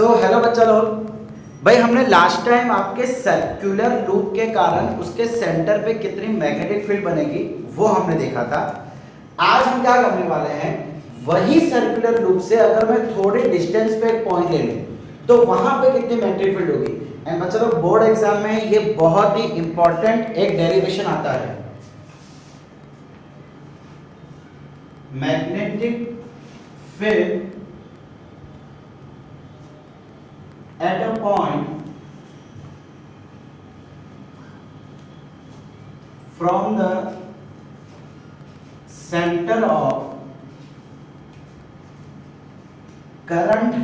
Hello बच्चा लोग, भाई हमने लास्ट टाइम आपके सर्कुलर लूप के कारण उसके सेंटर पे कितनी मैग्नेटिक फील्ड बनेगी वो हमने देखा था। आज हम क्या करने वाले हैं, वही सर्कुलर लूप से अगर मैं थोड़े डिस्टेंस पे एक पॉइंट ले लूं तो वहां पे कितनी मैग्नेटिक फील्ड होगी। एंड बच्चा लोग, बोर्ड एग्जाम में ये बहुत ही इंपॉर्टेंट एक डेरिवेशन आता है, magnetic field at a point from the center of current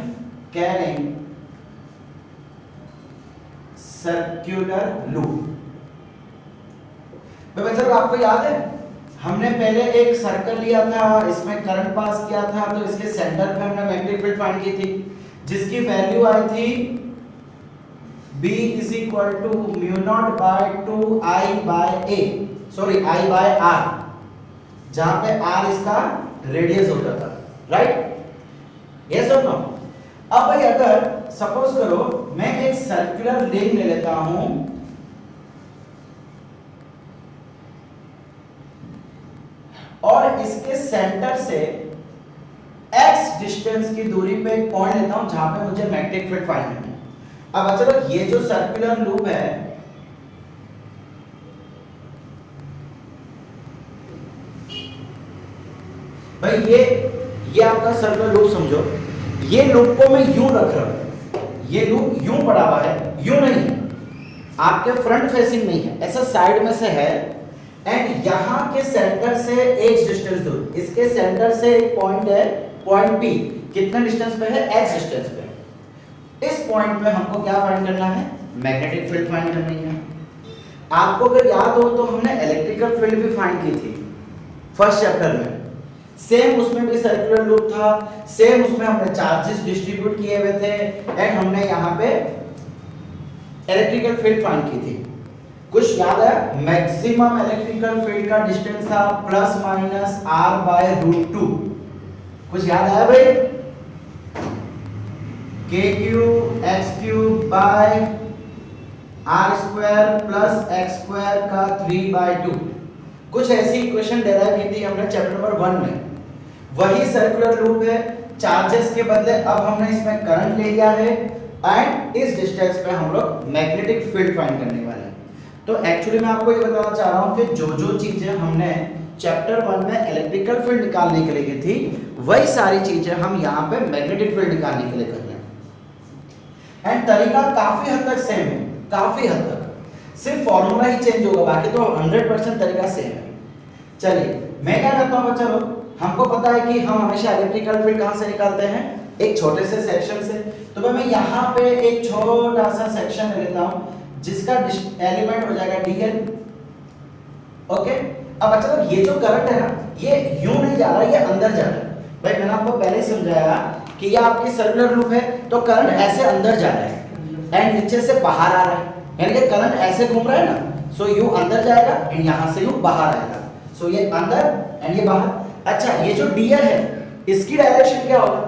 carrying circular loop। तो बच्चों आपको याद है हमने पहले एक सर्कल लिया था, इसमें करंट पास किया था, तो इसके सेंटर पे हमने मैग्नेटिक फील्ड फाइंड की थी जिसकी वैल्यू आई थी B is equal to mu not by 2 I by A, sorry I by R, जहां पे R इसका रेडियस होता था, राइट? यस और नो? अब भाई अगर सपोज करो मैं एक सर्कुलर रिंग ले लेता हूं और इसके सेंटर से x डिस्टेंस की दूरी पे एक पॉइंट लेता हूं जहां पे मुझे मैग्नेटिक फील्ड फाइंड करना है। अब चलो ये जो सर्कुलर लूप है भाई, ये आपका सर्कुलर लूप समझो। ये लूप को मैं यूं रख रहा हूं, ये लूप यूं पड़ा हुआ है, यूं नहीं, आपके फ्रंट फेसिंग नहीं है, ऐसा साइड में से है। एंड यहां के सेंटर से x डिस्टेंस दूर, इसके सेंटर से एक पॉइंट है, पॉइंट P कितना डिस्टेंस पे है, x डिस्टेंस पे। इस पॉइंट पे हमको क्या फाइंड करना है, मैग्नेटिक फील्ड फाइंड करनी है। आपको अगर याद हो तो हमने इलेक्ट्रिकल फील्ड भी फाइंड की थी फर्स्ट चैप्टर में, सेम उसमें भी सर्कुलर लूप था, सेम उसमें हमने चार्जेस डिस्ट्रीब्यूट किए हुए थे एंड हमने यहाँ पे इलेक्ट्रिकल फील्ड फाइंड की थी। कुछ याद है? मैक्सिमम इलेक्ट्रिकल फील्ड का डिस्टेंस था plus minus r by root 2। कुछ याद आया भाई? kq x³ by r square plus x square का 3/2। कुछ ऐसी इक्वेशन डेराइव की थी हमने चैप्टर नंबर 1 में। वही सर्कुलर लूप है, चार्जेस के बदले अब हमने इसमें करंट ले लिया है एंड इस डिस्टेंस पे हम लोग मैग्नेटिक फील्ड फाइंड करने वाले हैं। तो एक्चुअली मैं आपको ये बताना चाह रहा हूं कि जो चीजें हमने चैप्टर 1 में इलेक्ट्रिकल फील्ड निकालने के लिए की थी, वही सारी चीजें हम यहाँ पे मैग्नेटिक फील्ड निकालने के लिए कर रहे हैं। एंड तरीका काफी हद तक सेम है, काफी हद तक, सिर्फ फॉर्मूला ही चेंज होगा, बाकी तो 100% तरीका सेम है। चलिए मैं क्या करता हूँ बच्चा लोग, हमको पता है कि हम हमेशा इलेक्ट्रिकल फील्ड कहाँ से निकालते हैं, एक छोटे से सेक्शन से। तो मैं यहाँ पे एक छोटा सा सेक्शन ले लेता हूँ जिसका एलिमेंट हो जाएगा dl। ओके, अब अच्छा लोग ये जो करंट है ना, ये यूं नहीं जा रहा, ये अंदर जा रहा है। भाई मैंने आपको पहले ही समझाया कि ये आपकी सर्कुलर लूप है, तो करंट ऐसे अंदर जा रहा है एंड नीचे से बाहर आ रहा है, यानी कि करंट ऐसे घूम रहा है ना, सो यूं अंदर जाएगा एंड यहां से यूं बाहर आएगा, सो ये अंदर एंड ये बाहर। अच्छा, ये जो dl है इसकी डायरेक्शन क्या होगा?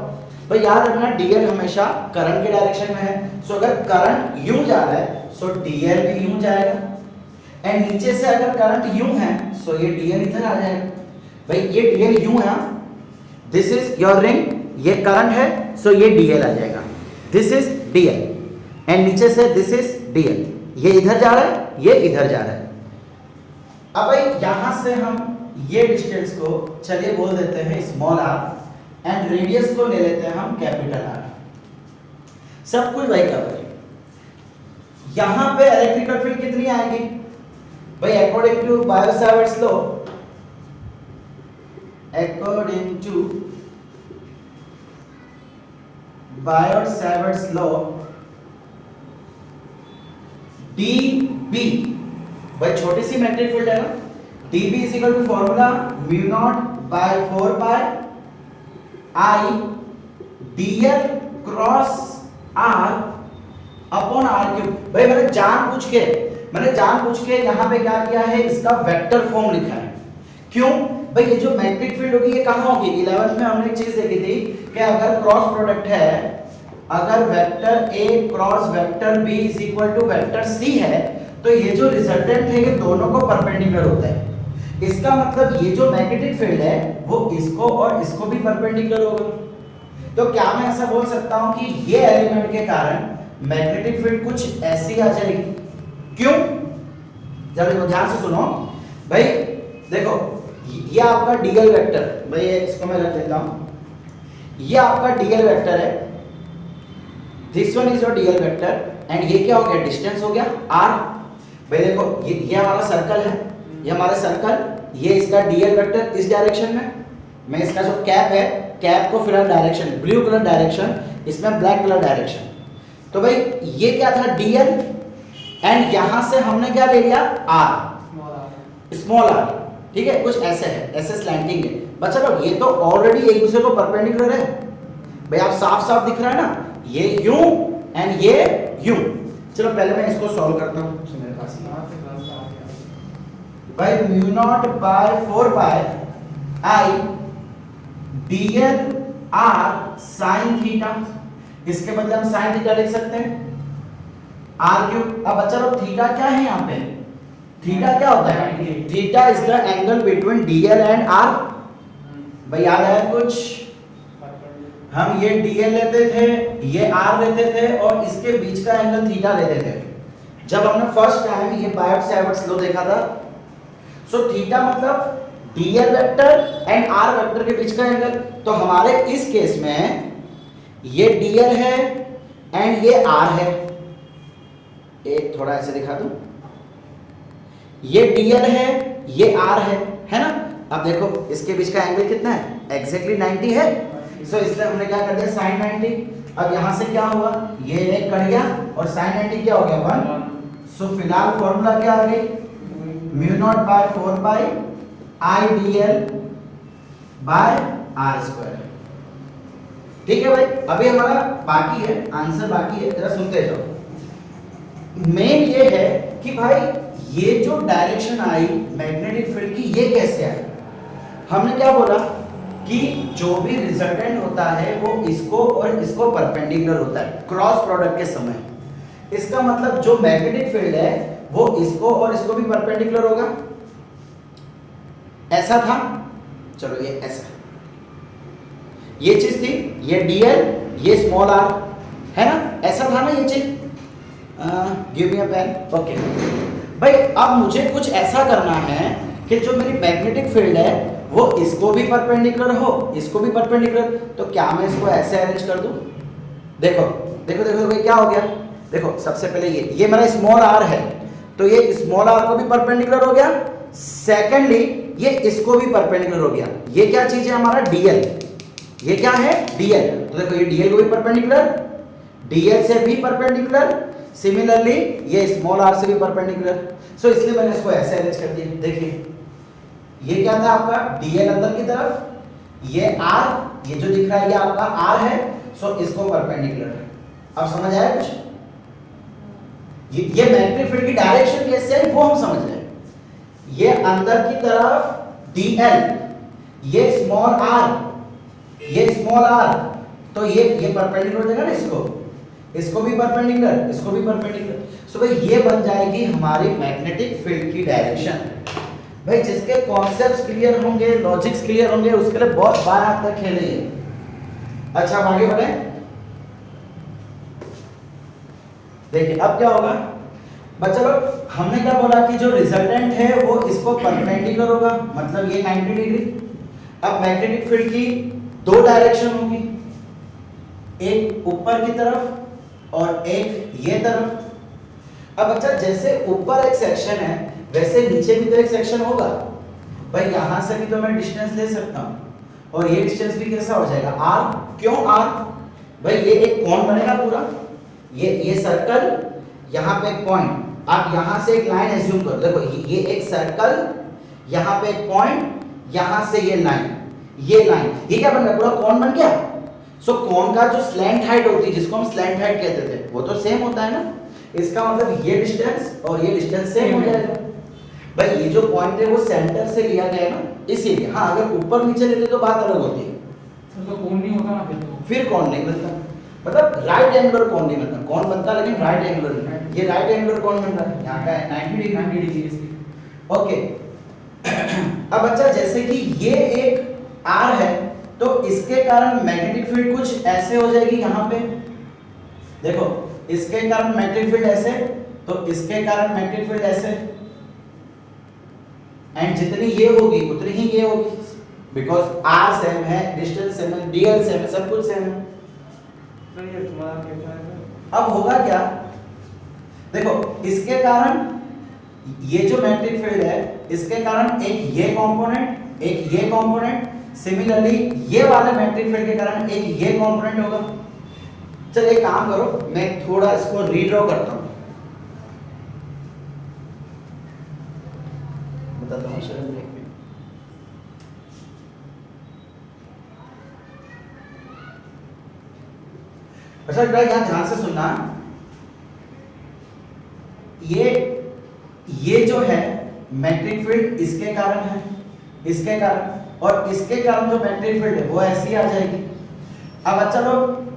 भाई याद रखना dl हमेशा करंट के डायरेक्शन में है, सो अगर करंट यूं जा रहा है सो dl भी यूं जाएगा एंड नीचे से अगर करंट यूं है सो ये dl इधर आ जाएगा। भाई ये dl यूं है, दिस इज योर रिंग, ये करंट है, सो ये dl आ जाएगा, दिस इज dl एंड नीचे से दिस इज dl, ये इधर जा रहा है, ये इधर जा रहा है। अब भाई यहां से हम ये डिस्टेंस को चलिए बोल देते हैं स्मॉल r एंड रेडियस को ले लेते हैं हम कैपिटल R। सब कुछ वही कर रहे हैं। यहां पे इलेक्ट्रिकल फील्ड कितनी आएगी भाई, according to Biot Savart's law, according to Biot Savart's law, dB, भाई छोटी सी मैग्नेटिक फील्ड है ना, dB is equal to formula mu not by 4 by I dl cross r upon r³। भाई मैंने जानबूझ के यहाँ पे क्या किया है, इसका वेक्टर फॉर्म लिखा है। क्यों भाई? ये जो मैग्नेटिक फील्ड होगी ये कहाँ होगी? 11th में हमने एक चीज देखी थी कि अगर क्रॉस प्रोडक्ट है अगर vector A cross vector B is equal to vector C है तो ये जो रिजल्टेंट है ये दोनों को परपेंडिकुलर होता है। इसका मतलब ये जो मैग्नेटिक फील्ड है वो इसको और इसको भी परपेंडिकुलर होगा। तो क्या मैं ऐसा बोल सकता हूं कि ये एलिमेंट के कारण मैग्नेटिक फील्ड कुछ ऐसी आ जाएगी? क्यों? जरा ध्यान से सुनो भाई। देखो ये आपका डीएल वेक्टर, भाई इसको मैं रख देता हूं, ये आपका डीएल वेक्टर है, this one is your DL vector and ये क्या हो गया? डिस्टेंस हो गया आर। भाई देखो ये हमारा सर्कल है, ये हमारा सर्कल, ये इसका डीएल वेक्टर इस डायरेक्शन में, मैं इसका जो कैप है कैप को फिलहाल डायरेक्शन ब्लू कलर डायरेक्शन, इसमें ब्लैक कलर डायरेक्शन। तो भाई ये क्या था? डीएल एंड यहां से हमने क्या ले लिया? R, small R. ठीक है, कुछ ऐसे है, ऐसे स्लैंटिंग है। बच्चा लोग ये तो ऑलरेडी एक दूसरे को परपेंडिकुलर है भाई, आप साफ साफ दिख रहा है ना, ये यूं एंड ये यूं। चलो पहले मैं इसको सॉल्व करता हूं। मेरे पास भाई mu naught by 4 pi I DL are sine theta, इसके बदले हम साइन थीटा लिख सकते हैं आर क्यूब। अब बच्चा लोग थीटा क्या है यहाँ पे? थीटा क्या होता है? Theta is the angle between DL and R. भाई याद आया कुछ? हम ये डीएल लेते थे, ये आर लेते थे और इसके बीच का एंगल थीटा लेते थे जब हमने फर्स्ट टाइम ये बायोट-सैवर्ट्स लॉ देखा था। सो थीटा मतलब DL vector and R vector के बीच का एंगल। तो हमारे इस केस में ये डीएल है एंड ये आर है। एक थोड़ा ऐसे दिखा दूं, ये डीएल है, ये आर है ना? अब देखो इसके बीच का एंगल कितना है? एग्जैक्टली 90 है। सो इसलिए हमने क्या कर दिया? साइन 90। अब यहां से क्या हुआ? ये एक कट गया और साइन 90 क्या हो गया? 1। सो फिलहाल फॉर्मूला क्या आ गई? Mu not by 4 pi I DL by are square. ठीक है भाई, अभी हमारा बाकी है, आंसर बाकी है, जरा सुनते जाओ। मेन ये है कि भाई ये जो डायरेक्शन आई मैग्नेटिक फील्ड की, ये कैसे आई? हमने क्या बोला कि जो भी रिजल्टेंट होता है वो इसको और इसको परपेंडिकुलर होता है क्रॉस प्रोडक्ट के समय। इसका मतलब जो मैग्नेटिक फील्ड है वो इसको और इसको भी परपेंडिकुलर होगा। ऐसा था, चलो ये ऐसा, ये चीज थी, ये डीएल, ये स्मॉल आर, है ना? ऐसा था ना ये चीज। गिव मी अ पेन। ओके भाई, अब मुझे कुछ ऐसा करना है कि जो मेरी मैग्नेटिक फील्ड है वो इसको भी परपेंडिकुलर हो, इसको भी परपेंडिकुलर। तो क्या मैं इसको ऐसे अरेंज कर दूं? देखो देखो देखो भाई क्या हो गया? देखो सबसे पहले ये मेरा स्मॉल आर है, तो ये स्मॉल आर को भी परपेंडिकुलर हो गया। सेकेंडली ये इसको भी परपेंडिकुलर हो गया। ये क्या चीज है? हमारा डीएल। ये क्या है? डीएल। तो देखो ये डीएल को भी परपेंडिकुलर, डीएल से भी परपेंडिकुलर, सिमिलरली ये स्मॉल आर से भी परपेंडिकुलर। सो इसलिए मैंने इसको ऐसे अरेंज कर दिया। देखिए ये क्या था आपका? डीएल अंदर की तरफ, ये आर, ये जो दिख रहा है ये आपका आर है, सो इसको परपेंडिकुलर है। अब समझ आया कुछ? ये मैग्नेटिक फील्ड की डायरेक्शन कैसे है वो हम समझ रहे हैं। ये अंदर की तरफ डीएल, ये स्मॉल आर, ये स्मॉल आर, तो ये परपेंडिकुलर हो जाएगा ना इसको भी परपेंडिकुलर, इसको भी परपेंडिकुलर। सो भाई ये बन जाएगी हमारी मैग्नेटिक फील्ड की डायरेक्शन। भाई जिसके कॉन्सेप्ट्स क्लियर होंगे, लॉजिक्स क्लियर होंगे, उसके लिए बहुत बार आप तक खेलेंगे। अच्छा आगे बढ़े। देखिए अब क्या होगा बच्चा लोग? हमने क्या बोला कि जो रिजल्टेंट है वो इसको परपेंडिकुलर होगा, मतलब ये 90 डिग्री। अब मैग्नेटिक फील्ड की दो डायरेक्शन होगी, एक ऊपर की तरफ और एक ये तरफ। अब बच्चा जैसे ऊपर एक सेक्शन है वैसे नीचे भी तो एक सेक्शन होगा। भाई यहां से भी तो मैं डिस्टेंस ले सकता हूं और ये डिस्टेंस भी कैसा हो जाएगा? आर। क्यों आर? भाई ये एक कोण बनेगा पूरा, ये सर्कल, यहाँ पे एक पॉइंट। आप यहाँ से एक लाइन एज्यूम करो, देखो ये एक सर्कल, यहाँ पे एक पॉइंट, यहाँ से ये लाइन, ये क्या बन गया? पूरा कोण बन गया। सो कोण का जो स्लैंट हाइट होती है, जिसको हम स्लैंट हाइट कहते थे, वो तो सेम होता है ना। इसका मतलब ये डिस्टेंस और ये डिस्टेंस सेम हो जाएगा। भाई ये जो पॉइंट है वो सेंटर से लिया गया है ना, इसीलिए। हाँ अगर ऊपर नीचे लेते तो बात अलग होती है, तो कोण नहीं होता ना, फिर कौन नहीं बनता। मतलब राइट एंगुलर कौन नहीं बनता, कौन बनता लेकिन राइट एंगुलर नहीं। ये राइट एंगुलर कौन बन रहा है, यहाँ का है 90 डिग्री। ओके अब बच्चा जैसे कि ये एक आर है तो इसके कारण मैग्नेटिक फील्ड कुछ ऐसे हो जाएगी यहाँ पे, देखो इसके कारण मैग्नेटिक फील्ड ऐसे, तो इसके कारण मैग्नेटिक फील्ड ऐसे, एंड जितनी ये होगी उतनी ही ये होगी, बिकॉज आर सेम है, डिस्टेंस सेम है, डीएल सेम है, सब कुछ सेम है। अब होगा क्या, देखो इसके कारण ये जो मैग्नेटिक फील्ड है इसके कारण एक ये कंपोनेंट एक ये कंपोनेंट, सिमिलरली ये वाले मैग्नेटिक फील्ड के कारण एक ये कंपोनेंट होगा। चलिए एक काम करो, मैं थोड़ा इसको रीड्रॉ करता हूं, बताता हूं सर देख के। अच्छा गाइस यहां ध्यान से सुनना, ये जो है मैग्नेटिक फील्ड इसके कारण है, इसके कारण, और इसके कारण जो मैग्नेटिक फील्ड है वो ऐसी आ जाएगी। अब अच्छा लोग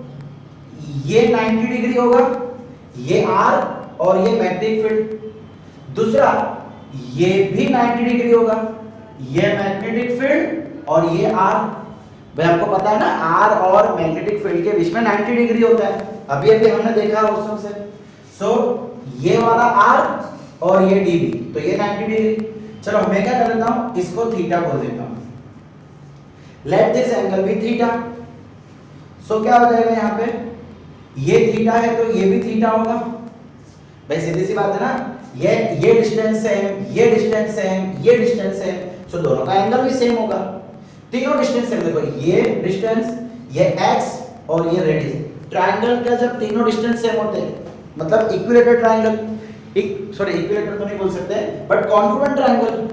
ये 90 डिग्री होगा, ये आर और ये मैग्नेटिक फील्ड, दूसरा ये भी 90 डिग्री होगा, ये मैग्नेटिक फील्ड और ये आर। भाई आपको पता है ना आर और मैग्नेटिक फील्ड के बीच में 90 डिग्री होता है, अभी अभी हमने देखा उस वक्त से। सो ये वाला आर और ये डी बी, तो ये 90 डिग्री। चलो मैं क्या कर देता हूं, इसको थीटा बोल देता हूं, let this angle be theta. So क्या हो जाएगा यहाँ पे, ये थीटा है तो ये भी थीटा होगा। भाई सीधी सी बात है ना, ये डिस्टेंस सेम, ये डिस्टेंस सेम, ये डिस्टेंस सेम, सो दोनों का एंगल भी सेम होगा। तीनों डिस्टेंस सेम, देखो ये डिस्टेंस, ये एक्स और ये रेडियस। ट्रायंगल का जब तीनों डिस्टेंस सेम होते हैं मतलब इक्विलेटरल ट्रायंगल, सॉरी इक्विलेटरल तो नहीं बोल सकते बट कॉन्ग्रुएंट ट्रायंगल,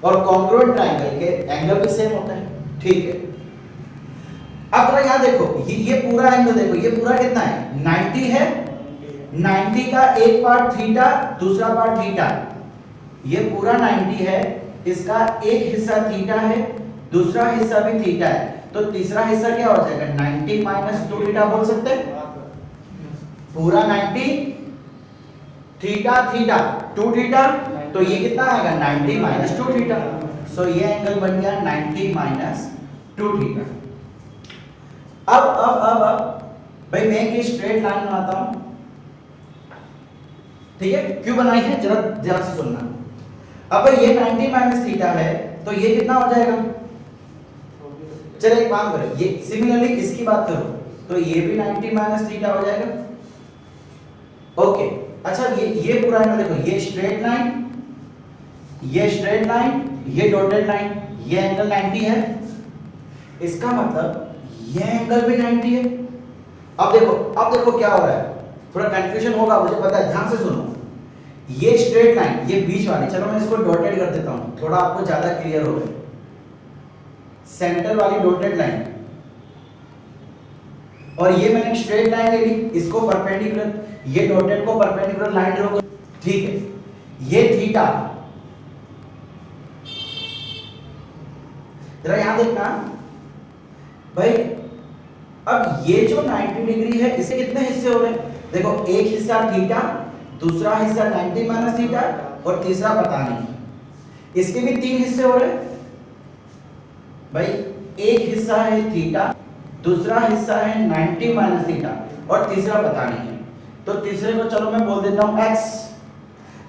और कॉन्ग्रुएंट ट्रायंगल के एंगल भी सेम होते हैं, ठीक है। अब जरा यहाँ देखो, ये पूरा एंगल देखो, ये पूरा कितना है 90 है, 90 का एक पार्ट थीटा दूसरा पार्ट थीटा, ये पूरा 90 है, इसका एक हिस्सा थीटा है दूसरा हिस्सा भी थीटा है, तो तीसरा हिस्सा क्या हो जाएगा 90 माइनस 2 थीटा बोल सकते हैं। पूरा 90 थीटा थीटा 2 थीटा, तो ये कितना आएगा 90 माइनस 2 थीटा, सो ये एंगल बन गया 90 माइनस 2 थीटा। अब भाई मैं एक स्ट्रेट लाइन बनाता हूं, ठीक है, क्यों बनाई है जरा ध्यान से सुनना। अब भाई ये 90 माइनस थीटा है तो ये कितना हो जाएगा, चलो एक काम करो, ये सिमिलरली इसकी बात करो तो ये भी 90 माइनस थीटा हो जाएगा। ओके अच्छा ये पूरा एंगल देखो, ये स्ट्रेट लाइन, ये स्ट्रेट लाइन, ये डॉटेड लाइन, ये एंगल 90 है, इसका मतलब ये एंगल भी 90 है। अब देखो क्या हो रहा है, थोड़ा कंफ्यूजन होगा मुझे पता है, ध्यान से सुनो। ये स्ट्रेट लाइन, ये बीच वाली, चलो मैं इसको डॉटेड कर देता हूं थोड़ा आपको ज्यादा क्लियर हो जाए। सेंटर वाली डॉटेड लाइन और ये मैंने स्ट्रेट लाइन ले ली, इसको परपेंडिकुलर, ये डॉटेड को परपेंडिकुलर लाइन ड्रॉ कर, ठीक है। ये थीटा, जरा यहां देखना भाई, अब ये जो 90 डिग्री है इसे कितने हिस्से हो रहे हैं, देखो एक हिस्सा थीटा दूसरा हिस्सा 90 माइनस थीटा और तीसरा पता नहीं, इसके भी 3 हिस्से हो रहे हैं भाई, एक हिस्सा है थीटा दूसरा हिस्सा है 90 माइनस थीटा और तीसरा पता नहीं है, तो तीसरे को चलो मैं बोल देता हूं x।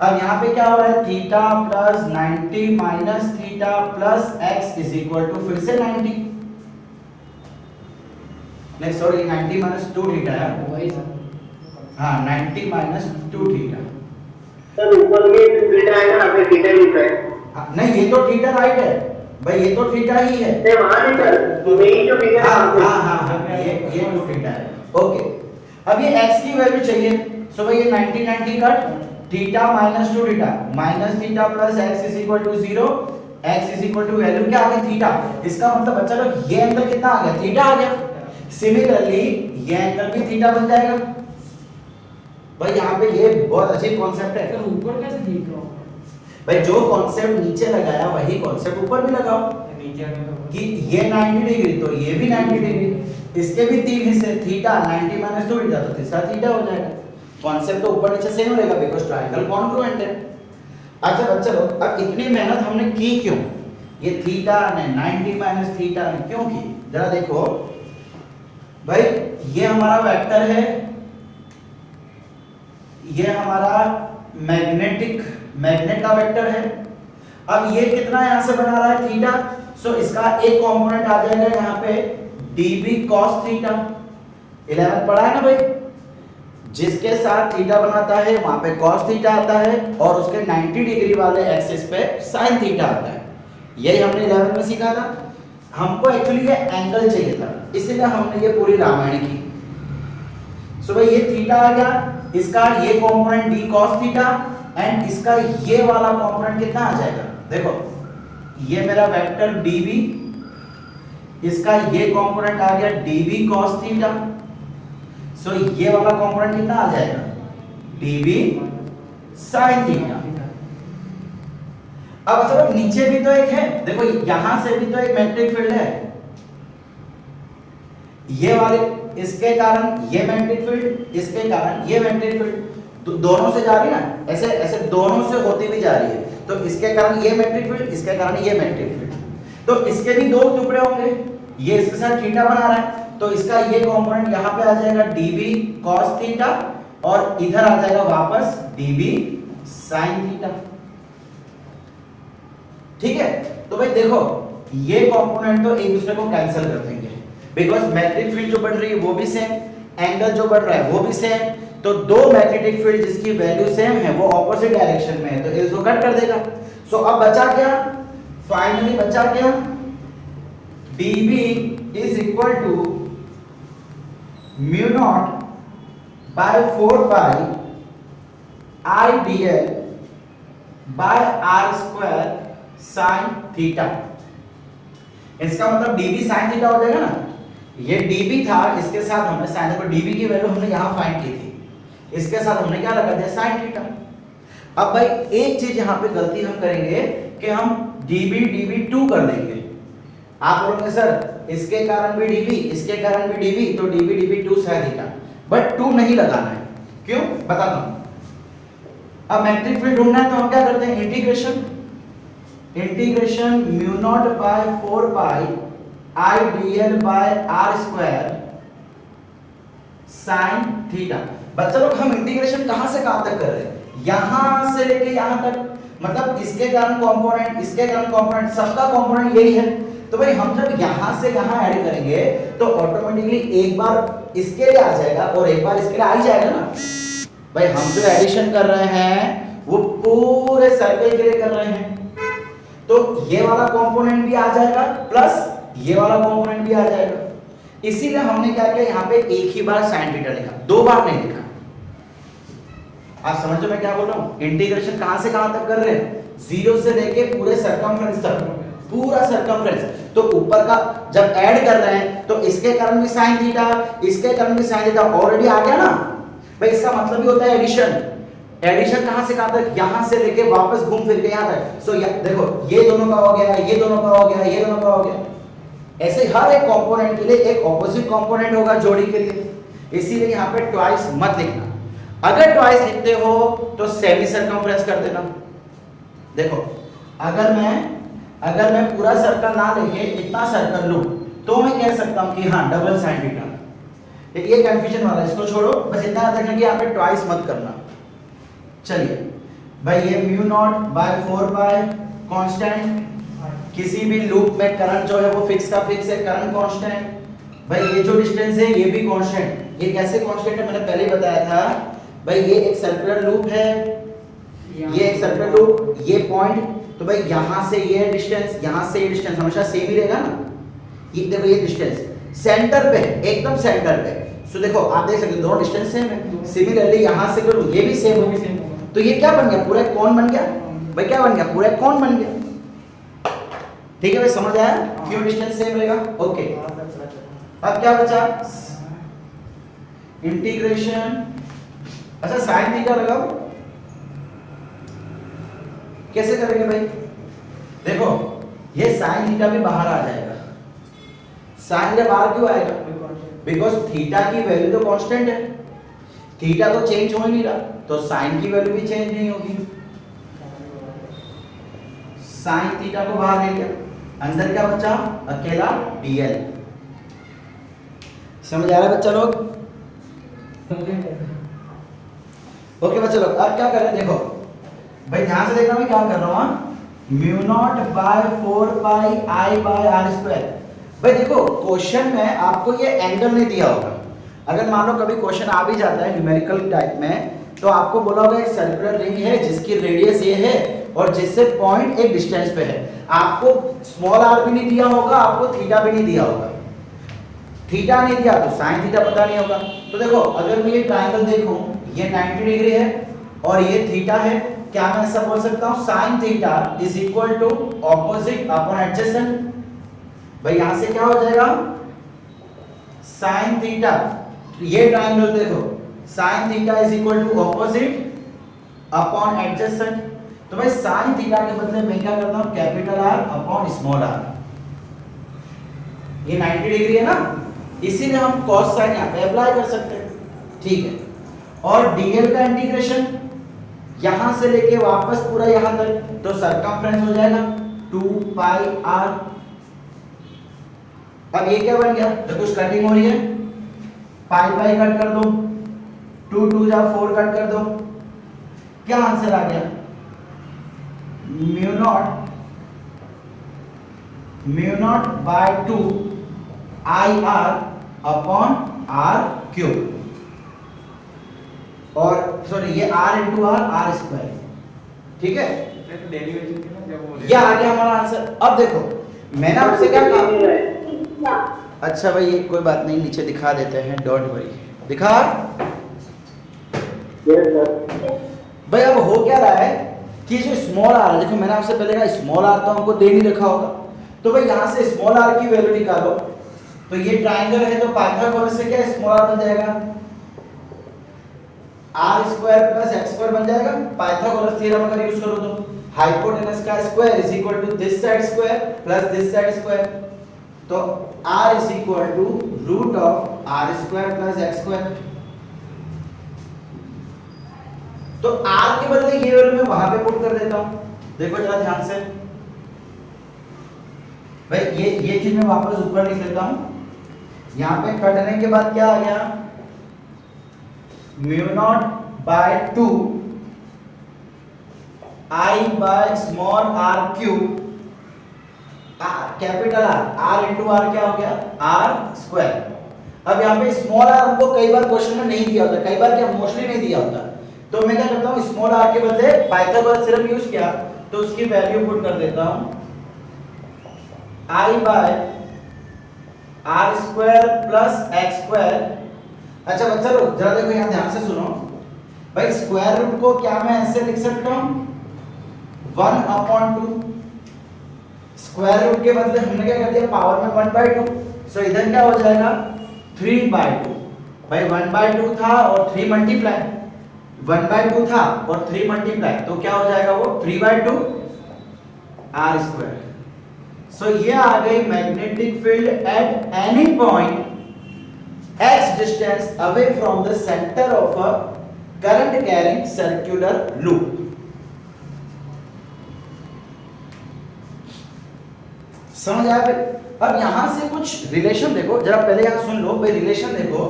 अब यहाँ पे क्या हो रहा है, theta plus 90 minus theta plus x is equal to फिर से 90, नहीं सॉरी 90 माइनस 2 थीटा है, वही सर, हाँ 90 माइनस 2 थीटा। सर ऊपर में थीटा है ना, आपने थीटा लिखा है, नहीं ये तो थीटा राइट है भाई, ये तो थीटा ही है, नहीं वहां नहीं सर, यही जो फिगर हाँ ये 2 थीटा है। ओके अब ये x की वैल्यू चाहिए, सो भाई ये 90 cut, theta minus 2 theta minus theta plus x is equal to 0, x is equal to value क्या आ गई थीटा, इसका मतलब बच्चा लोग ये एंगल कितना आ गया, थीटा आ गया। सिमिलरली ये एंगल भी थीटा बन जाएगा भाई, यहाँ पे ये बहुत अजीब कॉन्सेप्ट है। सर ऊपर कैसे थीटा होगा भाई जो कॉन्सेप्ट नीचे लगाया वही कॉन्सेप्ट ऊपर भी लगाओ, नीचे आने का कि ये 90 डिग्री तो ये भी 90 डिग्री, इसके भी 3 हिस्से, थीटा 90 माइनस 2 थीटा, तो तीसरा थीटा हो जाएगा। कॉन्सेप्ट तो ऊपर नीचे सेम रहेगा बिकॉज़ ट्रायंगल कॉन्ग्रुएंट है। अच्छा बच्चे लोग, अब इतनी मेहनत हमने की क्यों? ये थीटा ने 90 माइनस थीटा ने क्यों की? जरा देखो भाई, ये हमारा वेक्टर है, ये हमारा मैग्नेट का वेक्टर है। अब ये कितना यहां से बना रहा है? थीटा। सो इसका एक कंपोनेंट आ जाएगा यहाँ पे dB cos थीटा। 11 पढ़ा है ना भाई, जिसके साथ थीटा बनाता है वहां पे cos थीटा आता है और उसके 90 डिग्री वाले एक्सिस पे sin थीटा आता है। यही हमने 11 में सीखा था। हमको एक्चुअली ये एंगल चाहिए था, इसीलिए हमने ये पूरी रामायण की। सो भाई ये थीटा आ गया, इसका ये component d cos theta and इसका ये वाला कंपोनेंट कितना आ जाएगा? देखो ये मेरा वेक्टर dB, इसका ये कंपोनेंट आ गया dB cos थीटा। सो ये वाला कंपोनेंट कितना आ जाएगा? dB sin theta. अब चलो नीचे भी तो एक है, देखो यहां से भी तो एक मैग्नेटिक फील्ड है, ये वाले इसके कारण ये मैग्नेटिक फील्ड, इसके कारण ये मैग्नेटिक फील्ड, तो दोनों से जा रही है ना, ऐसे ऐसे दोनों से होती हुई जा रही है। तो इसके कारण ये मैग्नेटिक फील्ड, इसके कारण ये मैग्नेटिक फील्ड, तो इसके भी दो टुकड़े होंगे। ये इसके साथ थीटा बना रहा है, तो इसका ये कंपोनेंट यहाँ पे आ जाएगा dB cos थीटा और इधर आ जाएगा वापस dB sin थीटा। ठीक है, तो भाई देखो ये कंपोनेंट तो एक दूसरे को कैंसिल कर देंगे बिकॉज मैग्नेटिक फील्ड जो बन रही है वो भी सेम, एंगल जो बन रहा है वो भी सेम, तो दो मैग्नेटिक फील्ड जिसकी वैल्यू सेम है वो ऑपोजिट डायरेक्शन में है, तो इसको कट कर देगा। सो अब बचा क्या? फाइनली बचा क्या? dB is equal to mu naught by 4 pi I dl by r square sin theta. इसका मतलब dB sin थीटा हो जाएगा ना, ये dB था, इसके साथ हमने sin, देखो dB की वैल्यू हमने यहाँ फाइंड की थी, इसके साथ हमने क्या लगा दिया? sin theta. अब भाई एक चीज यहाँ पे गलती हम करेंगे कि हम dB 2 कर देंगे। आप बोलोगे सर इसके कारण भी dB, इसके कारण भी dB, तो dB 2 sin थीटा, बट 2 नहीं लगाना है। क्यों? बताता हूं। अब मैग्नेटिक फील्ड ढूंढना है तो हम क्या करते हैं? Integration mu not by 4 pi I dl by r square sin theta. बच्चा लोग हम इंटीग्रेशन कहां से कहां तक कर रहे हैं? यहां से लेके यहां तक, मतलब इसके कारण कंपोनेंट, इसके कारण कंपोनेंट, सबका कंपोनेंट यही है। तो भाई हम जब यहां से यहां ऐड करेंगे तो ऑटोमेटिकली एक बार इसके लिए आ जाएगा और एक बार इसके लिए आ ही जाएगा ना। भाई हम जो एडिशन कर रहे हैं वो पूरे सर्कल के लिए कर रहे हैं, तो ये वाला कंपोनेंट भी आ जाएगा प्लस ये वाला कंपोनेंट भी आ जाएगा। इसीलिए हमने क्या किया, यहाँ पे एक ही बार sin थीटा लिखा, दो बार नहीं लिखा। आप समझो मैं क्या बोल रहा हूँ? इंटीग्रेशन कहां से कहां तक कर रहे हैं? 0 से लेके पूरे सर्कमफ्रेंस तक, पूरा सर्कमफ्रेंस। तो ऊपर का जब ऐड कर रहे हैं तो इसके कारण भी sin थीटा, इसके कारण भी sin थीटा ऑलरेडी आ गया ना भाई। इसका मतलब ही होता है एडिशन। एडिशन कहां से कहां तक? यहां से लेके वापस घूम फिर के यहां तक। सो देखो ये दोनों का हो गया, ये दोनों का हो गया, ये दोनों का हो गया। ऐसे हर एक कंपोनेंट के लिए एक ऑपोजिट कंपोनेंट होगा जोड़ी के लिए, इसीलिए यहाँ पे ट्वाइस मत लिखना। अगर ट्वाइस लिखते हो तो सेमी सर्कमफ्रेंस कर देना। देखो अगर मैं पूरा सर्कल ना लेके इतना सर्कल लूं तो मैं कह सकता हूं कि हाँ डबल sin थीटा। ये कंफ्यूजन वाला, इसको छोड़ो, बस इतना याद रखना कि यहाँ पे ट्वाइस मत करना। चलिए भाई ये mu not by 4 pi constant, किसी भी लूप में करंट जो है वो फिक्स का फिक्स है, करंट कांस्टेंट। भाई ये जो डिस्टेंस है ये भी कांस्टेंट। ये कैसे कांस्टेंट है मैंने पहले ही बताया था भाई। ये एक सर्कुलर लूप है, ये एक सर्कुलर लूप, ये पॉइंट, तो भाई यहां से ये डिस्टेंस, यहां से ये डिस्टेंस हमेशा सेम ही रहेगा ना। ये देखो ये डिस्टेंस सेंटर पे, एकदम सेंटर पे। सो देखो आप देख सकते हो दोनों डिस्टेंस सेम है। सिमिलरली यहां से करूं ये भी सेम है, तो ये क्या बन गया? पूरा कौन बन गया भाई? क्या बन गया? पूरा कौन बन गया। ठीक है भाई, समझ आया क्यों डिस्टेंस सेम रहेगा? ओके, अब क्या बचा? इंटीग्रेशन। अच्छा sin थीटा लगाओ, कैसे करेंगे भाई? देखो ये sin थीटा भी बाहर आ जाएगा। sin जब बाहर क्यों आएगा? बिकॉज थीटा की वैल्यू तो कांस्टेंट है, थीटा तो चेंज हो ही नहीं रहा, तो साइन की वैल्यू भी चेंज नहीं होगी। साइन थीटा को बाहर ले लिया, अंदर क्या बचा, अकेला dl। समझ आ रहा है बच्चा लोग? ओके बच्चा लोग, अब क्या कर रहे हैं देखो भाई, ध्यान से देखना मैं क्या कर रहा हूँ, mu not by 4 pi I by are square. भाई देखो क्वेश्चन में आपको ये एंगल नहीं दिया होगा, अगर मान लो कभी क्वेश्चन आ भी जाता है न्यूमेरिकल टाइप में, तो आपको बोला होगा एक सर्कुलर रिंग है जिसकी रेडियस ये है और जिससे पॉइंट एक डिस्टेंस पे है, आपको स्मॉल आर भी नहीं दिया होगा, आपको थीटा भी नहीं दिया होगा, थीटा नहीं दिया तो साइन थीटा पता नहीं होगा। तो देखो अगर मैं ये ट्रायंगल देखूं, ये 90 डिग्री है और ये थीटा है, क्या मैं ऐसा बोल सकता हूं sine theta is equal to opposite upon adjacent. भाई यहां से क्या हो जाएगा, साइन थीटा, ये ट्रायंगल देखो sine theta is equal to opposite upon adjacent. तो भाई साइन थीटा के बदले मैं क्या करता हूं, capital R upon small R. ये 90 डिग्री है ना, इसीलिए हम cos साइन यहां पे अप्लाई कर सकते हैं, ठीक है। और dl का इंटीग्रेशन यहां से लेके वापस पूरा यहां तक, तो सरकमफ्रेंस हो जाएगा 2 पाई r। अब ये क्या बन गया, तो कुछ कटिंग हो रही है, पाई पाई कट कर दो, 2 2 जा 4 कट कर दो, क्या आंसर आ गया, mu not by 2 I R upon R cube, और सॉरी ये r इंटू आर स्क्वायर, ठीक है। ये आ गया हमारा आंसर। अब देखो मैंने आपसे क्या कहा, अच्छा भाई ये कोई बात नहीं, नीचे दिखा देते हैं, डोंट वरी, दिखा। भाई अब हो क्या रहा है कि जो स्मॉल आर है, देखो मैंने आपसे पहले कहा स्मॉल आर तो हमको दे नहीं रखा होगा, तो भाई यहां से स्मॉल आर की वैल्यू निकालो, तो ये ट्रायंगल है तो पाइथागोरस से क्या स्मॉल आर बन जाएगा, R square plus x square बन जाएगा। पाइथागोरस थ्योरम अगर यूज करो तो हाइपोटेनस का square is equal to this side square plus this side square, तो r is equal to root of R square plus x square. तो r के बदले ये वैल्यू मैं वहां पे पुट कर देता हूं, देखो जरा ध्यान से भाई, ये चीज मैं वापस ऊपर लिख लेता हूं, यहां पे कटने के बाद क्या आ गया, mu not by 2 I by small R cube, capital R into R क्या हो गया, आर स्क्वायर। अब यहाँ पे स्मॉल आर हमको कई बार क्वेश्चन में नहीं दिया होता, कई बार क्या मोस्टली नहीं दिया होता, तो मैं क्या करता हूँ स्मॉल आर के बदले पाइथागोरस थ्योरम यूज किया, तो उसकी वैल्यू पुट कर देता हूँ i by are square plus x square. अच्छा बच्चा लोग जरा देखो यहाँ ध्यान से सुनो भाई, स्क्वायर रूट को क्या मैं ऐसे लिख सकता हूँ 1/2, स्क्वायर रूट के बदले हमने क्या कर दिया पावर में 1/2, सो इधर क्या हो जाएगा 3/2। भाई 1/2 था और 3 मल्टीप्लाई, 1/2 था और 3 मल्टीप्लाई, तो क्या हो जाएगा वो 3/2 आर स्क्वायर। सो ये आ गई magnetic field at any point x distance away from the center of a current carrying circular loop। समझ आया भाई? अब यहां से कुछ रिलेशन देखो जरा, पहले यहां सुन लो भाई, रिलेशन देखो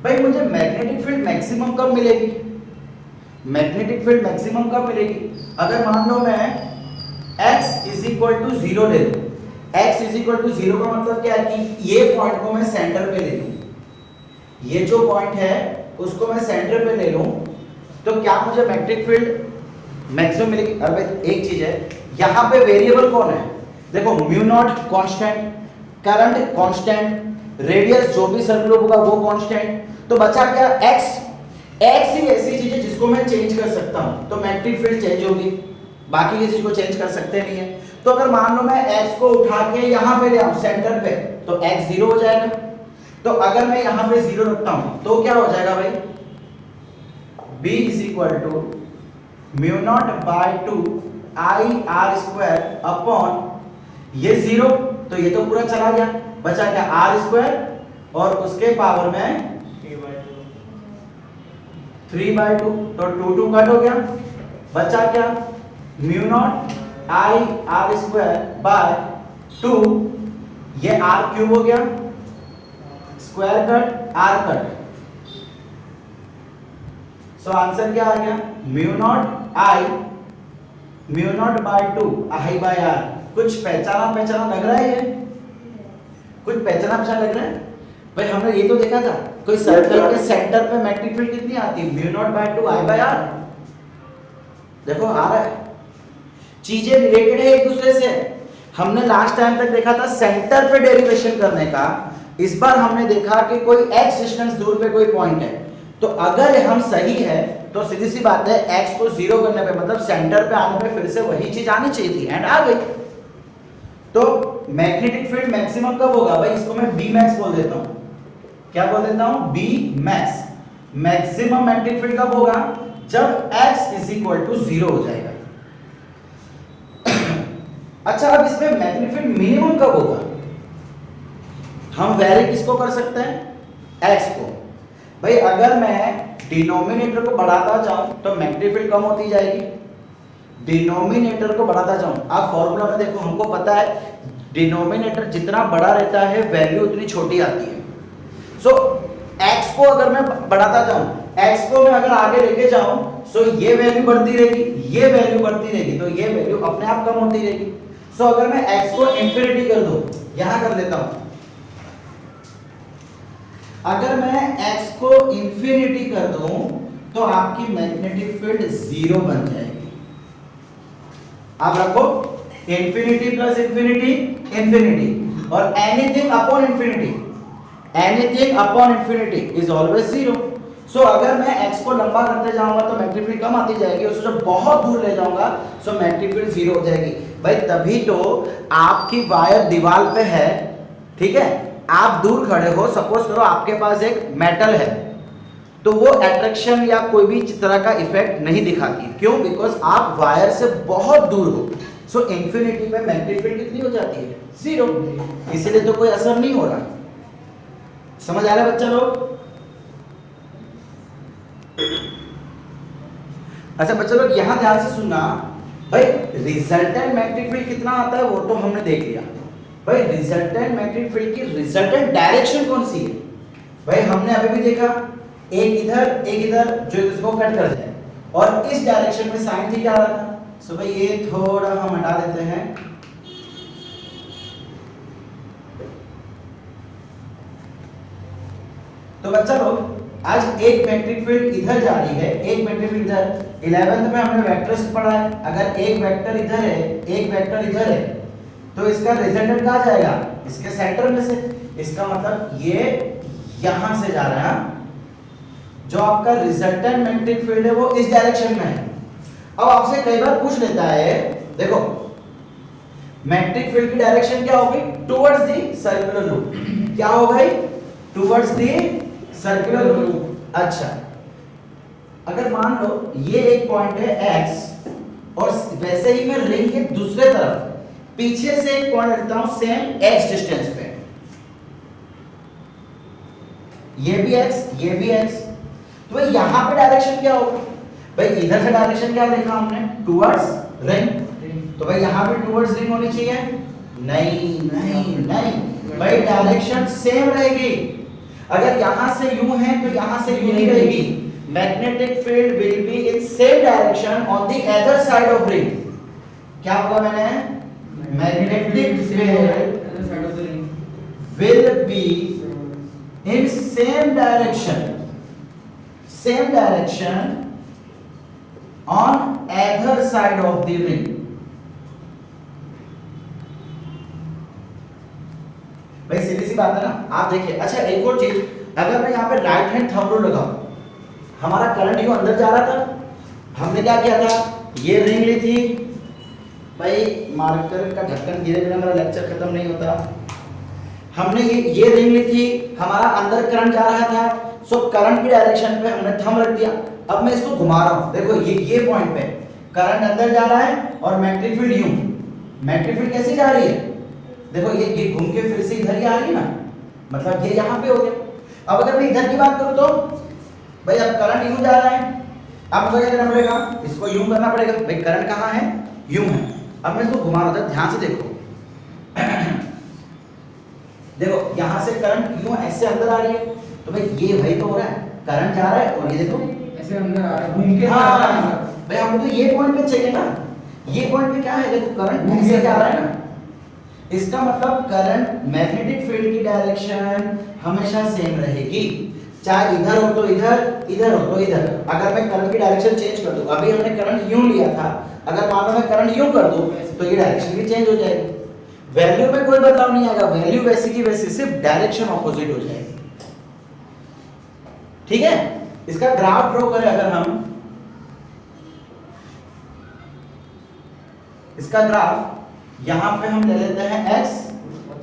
भाई, मुझे मैग्नेटिक फील्ड मैक्सिमम कब मिलेगी, मैग्नेटिक फील्ड मैक्सिमम कब मिलेगी, अगर मान लो मैं x इज इक्वल टू 0 ले लूं, x इज इक्वल टू 0 का मतलब क्या है कि ये पॉइंट को मैं सेंटर पे ले लूं, ये जो पॉइंट है उसको मैं सेंटर पे ले लूं, तो क्या मुझे मैग्नेटिक फील्ड मैक्सिमम मिलेगी। अब एक चीज है यहां पे वेरिएबल कौन है, देखो mu naught constant, current constant, radius जो भी सर्कुलर होगा वो कांस्टेंट, तो बचा क्या x। x ही ऐसी चीज है जिसको मैं चेंज कर सकता हूं, तो मैग्नेटिक फील्ड चेंज होगी, बाकी किसी चीज को चेंज कर सकते नहीं है। तो अगर मान लो मैं x को उठा के यहां पे ले आऊं सेंटर पे, तो x 0 हो जाएगा, तो अगर मैं यहां पे 0 रखता हूं तो क्या हो जाएगा भाई, b is equal to mu not by 2 I R square upon ये 0, तो ये तो पूरा चला गया, बचा क्या आर स्क्वायर और उसके पावर में 3/2, तो 2 कट हो गया, बचा क्या, mu not I R square by 2, ये आर क्यूब हो गया, square cut R cut, so answer क्या आ गया, mu not I mu not by 2 I by R. कुछ पहचाना लग रहा है, ये कुछ पहचाना लग रहा है भाई। हमने ये तो देखा था कोई सर्कल के सेंटर पे मैग्नेटिक फील्ड कितनी आती है, mu not by 2 I by R. देखो आ रहा है, चीजें रिलेटेड है एक दूसरे से। हमने लास्ट टाइम तक देखा था सेंटर पे डेरिवेशन करने का, इस बार हमने देखा कि कोई x डिस्टेंस दूर पे कोई पॉइंट है, तो अगर हम सही है तो सीधी सी बात है x को 0 करने पे मतलब सेंटर पे आने पे फिर से वही चीज आनी चाहिए थी, एंड आ गई। तो मैग्नेटिक फील्ड मैक्सिमम कब होगा भाई, इसको मैं B मैक्स बोल देता हूं। क्या बोल देता हूं, B max. Maximum magnetic field कब होगा, जब x इज इक्वल टू 0 हो जाएगा। अच्छा, अब इसमें मैग्नेटिक फील्ड मिनिमम कब होगा, हम वेरी किसको कर सकते हैं, x को। भाई अगर मैं डिनोमिनेटर को बढ़ाता जाऊं तो मैग्नेटिक फील्ड कम होती जाएगी, डिनोमिनेटर को बढ़ाता जाऊं। आप फॉर्मूला में देखो, हमको पता है डिनोमिनेटर जितना बड़ा रहता है वैल्यू उतनी छोटी आती है। सो x को अगर मैं बढ़ाता जाऊं, x को मैं अगर आगे लेके जाऊं, सो ये वैल्यू बढ़ती रहेगी, ये वैल्यू बढ़ती रहेगी, तो ये वैल्यू अपने आप कम होती रहेगी। सो अगर मैं x को इंफिनिटी कर दूं, यहां कर लेता हूं, अगर मैं x को इंफिनिटी कर दूं तो आपकी मैग्नेटिक फील्ड 0 बन जाएगी। आप रखो इंफिनिटी प्लस इंफिनिटी इंफिनिटी, और anything upon infinity, anything upon infinity is always 0। सो अगर मैं x को लंबा करते जाऊंगा तो मैग्नेटिक फील्ड कम आती जाएगी, उसको जब बहुत दूर ले जाऊंगा सो मैग्नेटिक फील्ड 0 हो जाएगी। भाई तभी तो आपकी वायर दीवार पे है, ठीक है, आप दूर खड़े हो, सपोज करो आपके पास एक मेटल है, तो वो अट्रैक्शन या कोई भी तरह का इफेक्ट नहीं दिखाती। क्यों, बिकॉज आप वायर से बहुत दूर हो। सो इंफिनिटी में मैग्नेटिक फील्ड कितनी हो जाती है, 0, इसलिए तो कोई असर नहीं हो रहा। समझ आ रहा है बच्चा लोग? अच्छा बच्चा लोग यहां ध्यान से सुनना, भाई रिजल्टेंट मैग्नेटिक फील्ड कितना आता है वो तो हमने देख लिया। भाई रिजल्टेंट मैग्नेटिक फील्ड की रिजल्टेंट डायरेक्शन कौन सी है, भाई हमने अभी भी देखा, एक इधर जो इसको कट कर दे, और इस डायरेक्शन में साइन थीटा आ रहा था। सो भाई ये थोड़ा हम हटा देते हैं, तो बच्चा लोग आज एक मैग्नेटिक फील्ड इधर जा रही है, एक मैग्नेटिक फील्ड इधर। 11th में हमने वेक्टर्स पढ़ा है, अगर एक वेक्टर इधर है, एक वेक्टर इधर है, तो इसका रिजल्टेंट कहाँ जाएगा, इसके सेंटर में से। इसका मतलब ये यहां से जा रहा है, जो आपका रिजल्टेंट मैग्नेटिक फील्ड है वो इस डायरेक्शन में है। अब आपसे कई बार पूछ लेता है, देखो मैग्नेटिक फील्ड की डायरेक्शन क्या होगी, टुवर्ड्स द सर्कुलर लूप। क्या हो भाई, टुवर्ड्स द सर्कुलर लूप। अच्छा, अगर मान लो ये एक पॉइंट है x, और वैसे ही मैं रिंग के दूसरे तरफ पीछे से एक पॉइंट रखता हूं सेम x डिस्टेंस पे, ये भी x, ये भी x, तो भाई यहां पे डायरेक्शन क्या होगा, भाई इधर से डायरेक्शन क्या देखा हमने, टुवर्ड्स रिंग, तो भाई यहां पे टुवर्ड्स रिंग होनी चाहिए, नहीं नहीं नहीं, भाई डायरेक्शन सेम रहेगी। अगर यहां से यूं है तो यहां से यूं ही रहेगी। Magnetic field will be in same direction on the other side of ring. क्या होगा, मैंने magnetic field will be in same direction on other side of the ring। भाई सीधी सी बात है ना, आप देखिए। अच्छा एक और चीज, अगर मैं यहाँ पे राइट हैंड थंब रूल लगाऊं, हमारा करंट यूं अंदर जा रहा था, हमने क्या किया था, ये रिंग ली थी, भाई मार्कर का ढक्कन गिरे बिना मेरा लेक्चर खत्म नहीं होता। हमने ये रिंग ली थी, हमारा अंदर करंट जा रहा था, सो करंट की डायरेक्शन पे हमने थंब रख दिया। अब मैं इसको घुमा रहा हूं, देखो ये पॉइंट पे करंट अंदर जा रहा है और मैग्नेटिक फील्ड यूं, मैग्नेटिक फील्ड कैसी जा रही है, देखो ये घूम के फिर से इधर ही आ रही है ना, मतलब ये यहाँ पे हो गया। अब अगर मैं इधर की बात करूँ तो भाई अब करंट यूं जा रहा है, अब मुझे क्या करना पड़ेगा, इसको यूं करना पड़ेगा। भाई करंट कहाँ है, यूं है। अब मैं इसको घुमा रहा था, ध्यान से देखो देखो यहाँ से करंट यूं ऐसे अंदर आ रही है, तो भाई ये भाई तो हो रहा है, करंट जा रहा है और ये देखो ऐसे अंदर आ रहा है, घूम के हाँ भाई हमको तो ये पॉइंट पे चाहिए ना, ये पॉइंट पे क्या है, देखो करंट ऐसे जा रहा है ना, इसका मतलब करंट मैग्नेटिक फील्ड की डायरेक्शन हमेशा सेम रहेगी, चाहे इधर हो तो इधर, इधर हो तो इधर। अगर मैं करंट की डायरेक्शन चेंज कर दूं, अभी हमने करंट यूं लिया था, अगर मान लो मैं करंट यूं कर दूं तो ये डायरेक्शन भी चेंज हो जाएगी, वैल्यू में कोई बदलाव नहीं आएगा, वैल्यू वैसी की वैसी, सिर्फ डायरेक्शन ऑपोजिट हो जाएगी। ठीक है, इसका ग्राफ ड्रॉ करें अगर हम, इसका ग्राफ यहां पे हम ले लेते हैं x,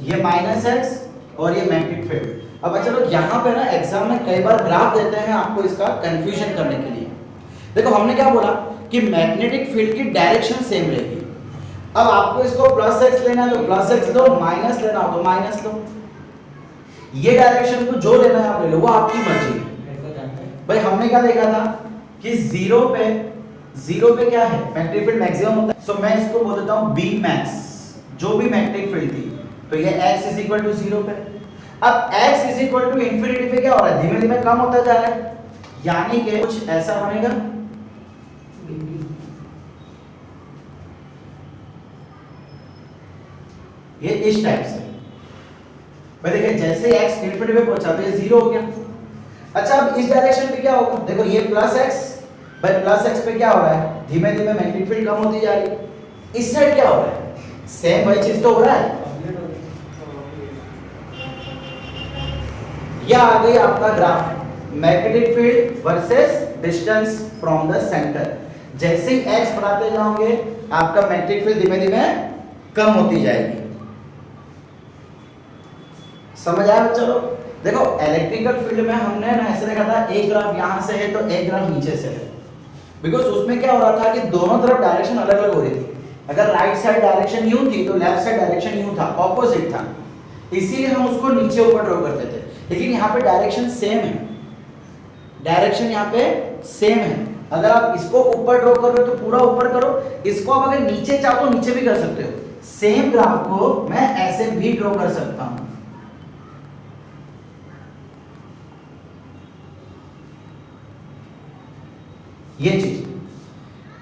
ये माइनस x और ये मैग्नेटिक फील्ड। अब चलो यहाँ पे ना एग्जाम में कई बार ग्राफ देते हैं आपको इसका कंफ्यूजन करने के लिए। देखो हमने क्या बोला कि मैग्नेटिक फील्ड की डायरेक्शन सेम रहेगी। अब आपको इसको प्लस x लेना है तो प्लस x लो, माइनस लेना हो तो माइनस लो, ये डायरेक्शन को जो लेना है आप ले लो, वो आपकी मर्जी है। भाई हमने क्या देखा था कि जीरो पे क्या है, मैग्नेटिक फील्ड मैक्सिमम होता है। सो मैं इसको बोल देता हूं बी मैक्स, जो भी मैग्नेटिक फील्ड थी, तो ये x इज इक्वल टू 0 पे। अब x is equal to infinity पे क्या हो रहा है, धीमे धीमे कम होता जा रहा है, यानी कि कुछ ऐसा बनेगा, ये इस टाइप से। भाई देखिए जैसे x इंफिनिटी पे पहुंचा तो ये 0 हो गया। अच्छा अब इस डायरेक्शन पे क्या होगा, देखो ये प्लस x, भाई प्लस x पे क्या हो रहा है, धीमे धीमे मैग्नेटिक फील्ड कम होती जा रही है। इस साइड क्या हो रहा है, सेम वही चीज तो हो रहा है। यह आ गई आपका graph, magnetic field versus distance from the centre. जैसे ही x बढ़ाते जाओगे आपका मैग्नेटिक फील्ड धीमे धीमे कम होती जाएगी। समझ आया बच्चों लोग? देखो इलेक्ट्रिकल फील्ड में हमने ना ऐसे देखा था, एक ग्राफ यहां से है तो एक ग्राफ नीचे से है, बिकॉज उसमें क्या हो रहा था कि दोनों तरफ डायरेक्शन अलग अलग हो रही थी। अगर राइट साइड डायरेक्शन यूं थी तो लेफ्ट साइड डायरेक्शन यूं था, ऑपोजिट था, इसीलिए हम उसको नीचे ऊपर ड्रॉ करते थे। लेकिन यहाँ पे डायरेक्शन सेम है, डायरेक्शन यहाँ पे सेम है। अगर आप इसको ऊपर ड्रॉ कर रहे हो तो पूरा ऊपर करो, इसको आप अगर नीचे चाहो तो नीचे भी कर सकते हो। सेम ग्राफ को मैं ऐसे भी ड्रॉ कर सकता हूं। ये चीज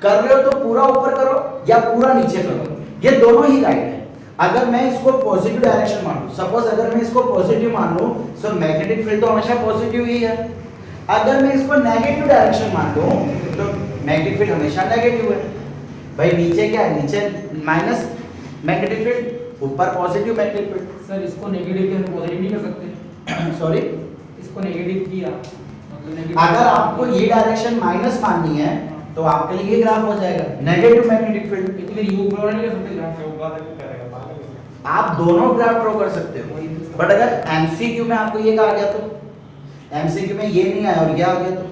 कर रहे हो तो पूरा ऊपर करो या पूरा नीचे करो, ये दोनों ही राइट है। अगर मैं इसको पॉजिटिव डायरेक्शन मान लूं, सपोज अगर मैं इसको पॉजिटिव मान लूं तो मैग्नेटिक फील्ड तो हमेशा पॉजिटिव ही है। अगर मैं इसको नेगेटिव डायरेक्शन मान लूं तो मैग्नेटिक फील्ड हमेशा नेगेटिव है। भाई नीचे क्या है, नीचे माइनस मैग्नेटिक फील्ड, ऊपर पॉजिटिव मैग्नेटिक फील्ड। सर इसको नेगेटिव के हम पॉजिटिव नहीं कर सकते? सॉरी, इसको नेगेटिव किया मतलब नेगेटिव, अगर आपको ये डायरेक्शन माइनस माननी है तो आपके लिए ये ग्राफ हो जाएगा नेगेटिव मैग्नेटिक फील्ड। इतने यू ड्रॉ नहीं कर सकते ग्राफ से, ऊपर तक करेगा। आप दोनों ग्राफ ड्रॉ कर सकते हो, बट अगर एमसीक्यू में आपको ये कहा गया तो एमसीक्यू में ये नहीं आया और ये आ गया तो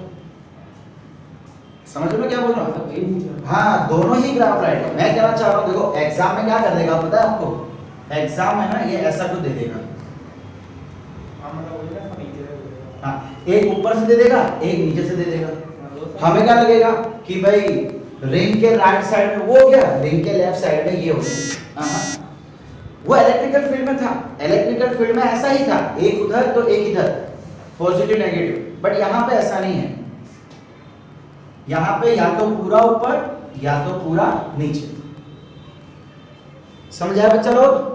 समझ लो क्या बोल रहा हूँ। हाँ दोनों ही ग्राफ राइट है। मैं कहना चाह रहा हूँ देखो एग्जाम में क्या कर देगा पता है आपको, एग्जाम में ना ये ऐसा कुछ दे देगा, हाँ एक ऊपर से दे देगा एक नीचे से दे देगा। हमें क्या लगेगा कि भाई रिंग के राइट साइड में वो हो गया, रिंग के लेफ्ट साइड में ये हो गया। वो इलेक्ट्रिकल फील्ड में था, इलेक्ट्रिकल फील्ड में ऐसा ही था, एक उधर तो एक इधर, पॉजिटिव नेगेटिव। बट यहाँ पे ऐसा नहीं है, यहाँ पे या तो पूरा ऊपर या तो पूरा नीचे। समझ आया बच्चा लोग?